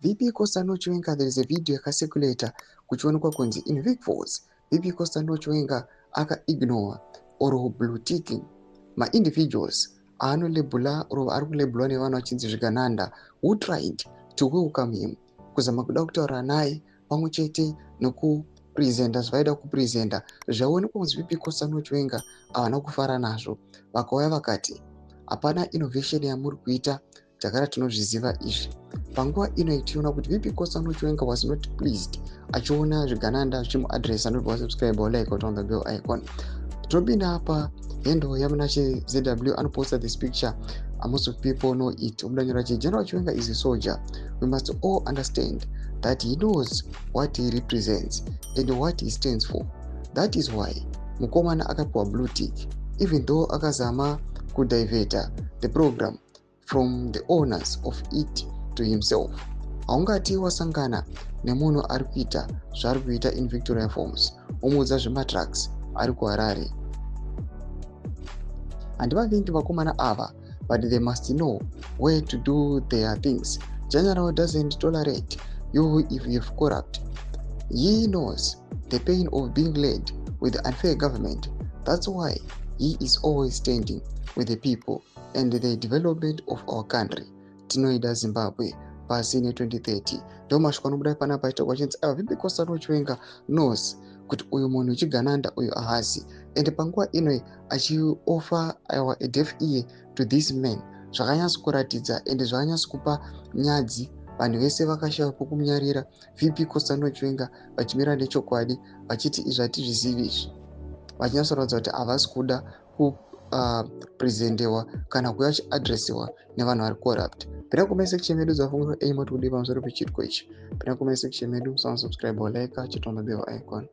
VP Costa Chiwenga, there is a video yakacirculata kuchionekwa kunzi in weak force VP Costa Chiwenga aka-ignore or blue ticking ma-individuals aanolebhula or ari kulebhulwa nevanhu vachinzi Zvigananda who tried to welcome him kuzama kuda kutaura naye pamwe chete nekupresenta zvaida kupresenta zvaonekwa kunzi VP Costa Chiwenga havana kufara nazvo, vakauya vakati hapana innovation yamuri kuita, takara tinozviziva izvi. Panguva ino tiona kuti VP Costa Chiwenga was not pleased achiona Zvigananda zvichimuadresa nobva wasubscribe like on the bell icon. Tinopinda apa hendo yamunache ZW anoposta this picture. Most of people know it. General Chiwenga is a soldier. We must all understand that he knows what he represents and what he stands for. That is why mukomana akapiwa blue tick, even though akazama kudiveta the program from the owners of it to himself. Haungati wasangana nemunhu ari kuita zvari kuita in Victoria Falls, omudza zvematracks ari kuHarare. Handivavendi vakomana ava, but they must know where to do their things. General doesn't tolerate you if you're corrupt. He knows the pain of being led with the unfair government. That's why he is always standing with the people and the development of our country. Tinoida Zimbabwe pasi ne 2030. Ndo mashoko anobuda panapa aita kwachinzi VP Costa Chiwenga knows kuti uyu munhu Chigananda uyu ATAURA, and panguva ino achioffer a deaf ear to this man. Zvakanyatsa kuratidza ende zvakanyatsa kupa nyadzi vanhu vese vakashaya pokumunyarira VP Costa Chiwenga vachimira nechokwadi vachiti izvi hatizvizivi izvi, vachinyatsa kuratidza kuti havasi kuda kupresentewa kana kuuya achiadresiwa nevanhu vari corrupt. Pinda comment section medu dzafungura aim kuti kudii pamusoro pechitiko ichi. Pinda comment section medu, subscribe or like, chitoma bell icon.